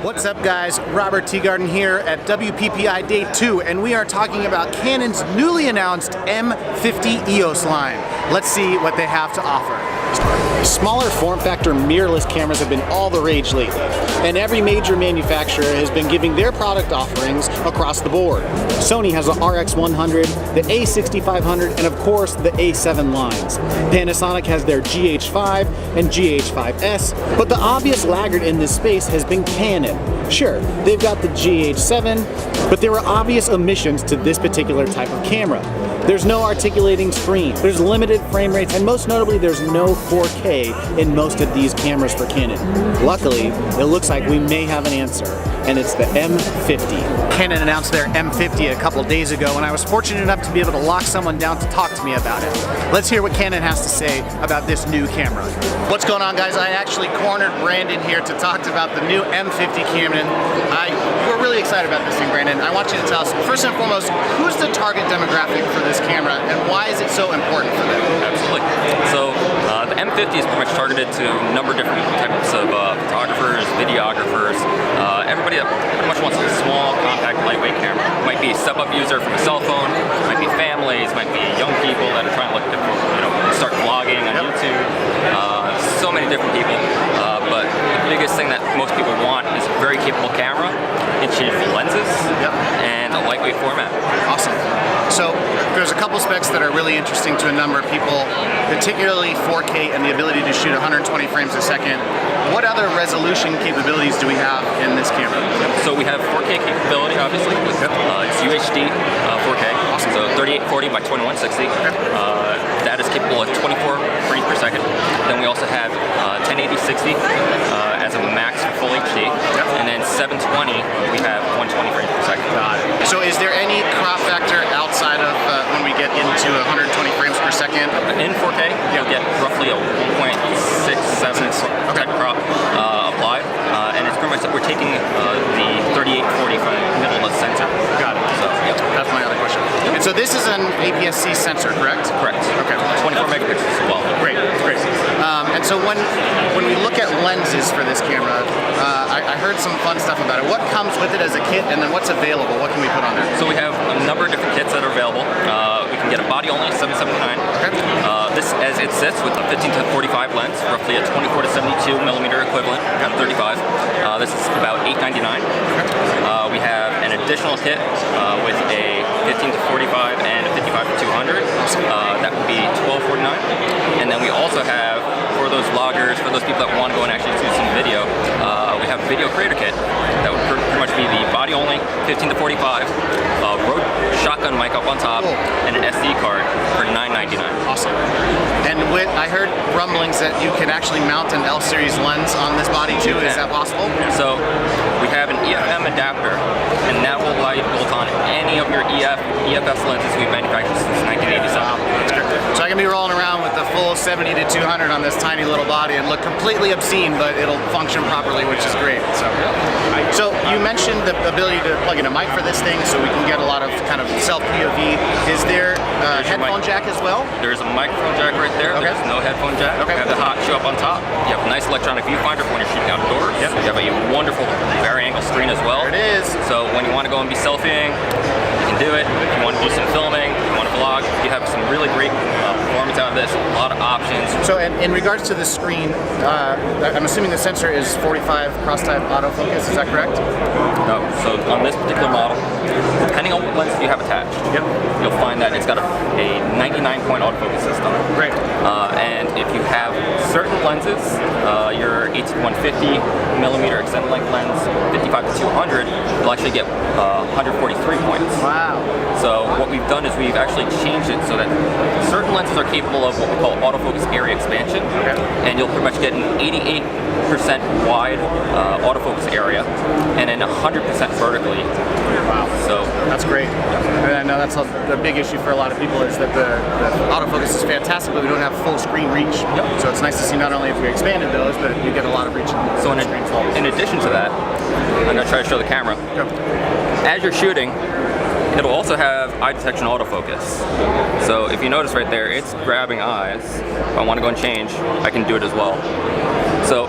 What's up guys, Robert Teagarden here at WPPI Day 2, and we are talking about Canon's newly announced M50 EOS line. Let's see what they have to offer. Smaller form factor mirrorless cameras have been all the rage lately, and every major manufacturer has been giving their product offerings across the board. Sony has the RX100, the A6500, and of course the A7 lines. Panasonic has their GH5 and GH5S, but the obvious laggard in this space has been Canon. Sure, they've got the GH7, but there were obvious omissions to this particular type of camera. There's no articulating screen, there's limited frame rates, and most notably there's no 4K in most of these cameras for Canon. Luckily, it looks like we may have an answer, and it's the M50. Canon announced their M50 a couple days ago, and I was fortunate enough to be able to lock someone down to talk to me about it. Let's hear what Canon has to say about this new camera. What's going on, guys? I actually cornered Brandon here to talk about the new M50 Canon. We're really excited about this thing, Brandon. I want you to tell us, first and foremost, who's the target demographic for this camera, and why is it so important for them? Absolutely. So the M50 is pretty much targeted to a number of different types of photographers, videographers, everybody that pretty much wants a small, compact, lightweight camera. Might be a step-up user from a cell phone, might be families, might be young people that are trying to look to, start vlogging on YouTube. So many different people, but the biggest thing that most people want is a very capable camera, inch-and lenses, and a lightweight format. Awesome. So there's a couple specs that are really interesting to a number of people, particularly 4K and the ability to shoot 120 frames a second. What other resolution capabilities do we have in this camera? So we have 4K capability, obviously. It's UHD 4K, awesome. So 3840 by 2160. That is capable of 24 frames per second. Then we also have 1080-60 as a max for full HD. And then 720, we have 120 frames per second. Got it. So is there any crop factor outside of when we get into 120 frames per second? In 4K, you'll get roughly a 1.67 type crop applied. And it's pretty much that we're taking the 3840 from mirrorless sensor. Got it. So, yep. That's my other question. And so this is an APS-C sensor, correct? Correct. Okay. 24 megapixels as well. Great, great. And so when we look at lenses for this camera, I heard some fun stuff about it. What comes with it as a kit, and then what's available? What can we put on there? So we have a number of different kits that are available. We can get a body only 779. Okay. This as it sits with a 15-45 lens, roughly a 24 to 72 millimeter equivalent, kind of 35. This is about $899. Okay. We have an additional kit with a 15-45 and a 55-200. That would be $1249. And then we also have, for those vloggers, for those people that want to go and actually do some video, we have a video creator kit that would pretty much be the body only 15-45, Rode shotgun mic up on top, and an SD card for $999. Awesome. And I heard rumblings that you can actually mount an L series lens on this body too. Is that possible? So we have an EFM adapter, and that will allow you to bolt on any of your EFS lenses we've manufactured since 1987. Wow, that's great. So I can be rolling around with the full 70 to 200 on this tiny little body and look completely obscene, but it'll function properly, which is great. So you mentioned the ability to plug in a mic for this thing, so we can get a lot of kind of self-POV. Is there a headphone jack as well? There's a microphone jack right there. Okay. There's no headphone jack. Okay. You have the hot shoe up on top. You have a nice electronic viewfinder for when you're shooting outdoors. Yep. You have a wonderful vari-angle screen as well. There it is. So when you want to go and be selfieing, you can do it. If you want to do some filming, if you want to vlog, you have some really great performance out of this. A lot of options. So in regards to the screen, I'm assuming the sensor is 45 cross-type autofocus. Is that correct? No. So on this particular model, depending on what lens you have attached, you'll find that it's got a 99-point autofocus system. Great. And if you have certain lenses, your 150 millimeter extended length lens, 55 to 200, you'll actually get 143 points. Wow. So what we've done is we've actually changed it so that certain lenses are capable of what we call autofocus area expansion, and you'll pretty much get an 88% wide autofocus area, and then 100% vertically. Wow. So that's great. And I know that's the big issue for a lot of people is that the autofocus is fantastic, but we don't have full screen reach. So it's nice to see not only if we expanded those, but you get a lot of reach. So in addition to that, I'm going to try to show the camera. As you're shooting, it'll also have eye detection autofocus. So if you notice right there, it's grabbing eyes. If I want to go and change, I can do it as well. So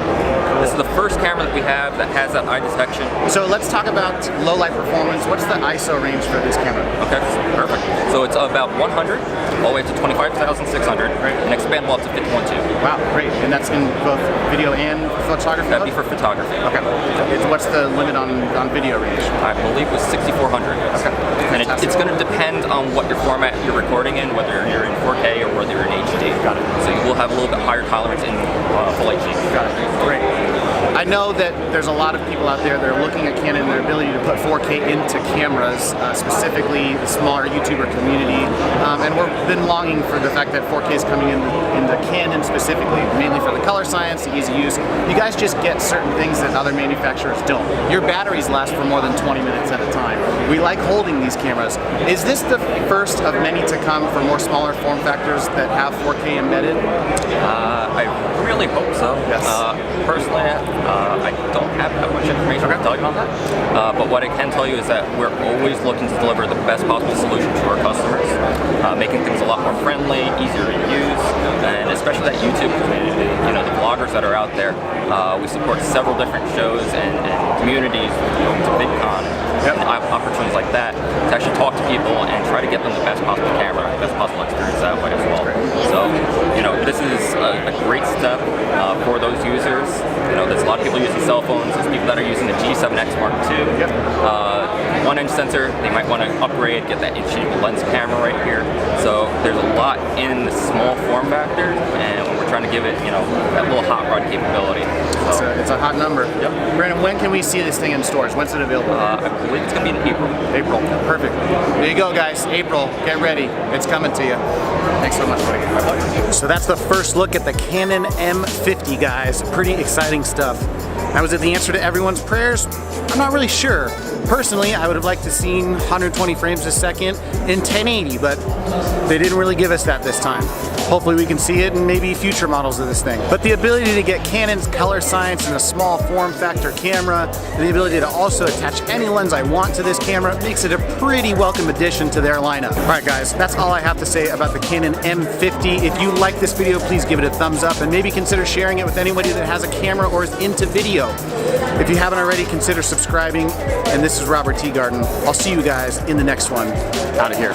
this is the first camera that we have that has that eye detection. So let's talk about low light performance. What's the ISO range for this camera? Okay, perfect. So it's about 100 all the way to 25,600, and expandable up to 51.2. Wow, great. And that's in both video and photography? That'd be for photography. Okay. What's the limit on video range? I believe it was 6,400. Okay. And it's going to depend on what your format you're recording in, whether you're in 4K or whether you're in HD. Got it. So you will have a little bit higher tolerance in full HD. Got it. Great. I know that there's a lot of people out there that are looking at Canon and their ability to put 4K into cameras, specifically the smaller YouTuber community, and we've been longing for the fact that 4K is coming in the Canon specifically, mainly for the color science, the easy use. You guys just get certain things that other manufacturers don't. Your batteries last for more than 20 minutes at a time. We like holding these cameras. Is this the first of many to come for more smaller form factors that have 4K embedded? I really hope so. Yes. Personally, I don't have that much information to tell you on that. But what I can tell you is that we're always looking to deliver the best possible solution to our customers, making things a lot more friendly, easier to use, and especially that YouTube community, you know, the bloggers that are out there. We support several different shows and communities, going to VidCon, and opportunities like that to actually talk to people and try to get them the best possible camera, the best possible experience that way as well. So, you know, this is a great step for those users. You know, there's a lot of people using cell phones. There's people that are using the G7X Mark II. 1-inch sensor. They might want to upgrade, get that inch-shaped lens camera right here. So there's a lot in the small form factor, and we're trying to give it, you know, that little hot rod capability. So, it's a hot number. Yep. Brandon, when can we see this thing in stores? When's it available? I believe it's going to be in April. April. Perfect. There you go, guys. April. Get ready. It's coming to you. Thanks so much, buddy. My pleasure. So that's the first look at the Canon M50, guys. Pretty exciting stuff. Now, was it the answer to everyone's prayers? I'm not really sure. Personally, I would have liked to seen 120 frames a second in 1080, but they didn't really give us that this time. Hopefully we can see it in maybe future models of this thing. But the ability to get Canon's color science in a small form factor camera, and the ability to also attach any lens I want to this camera makes it a pretty welcome addition to their lineup. All right, guys, that's all I have to say about the Canon M50. If you like this video, please give it a thumbs up and maybe consider sharing it with anybody that has a camera or is into video. If you haven't already, consider subscribing. And this is Robert Teagarden. I'll see you guys in the next one. Out of here.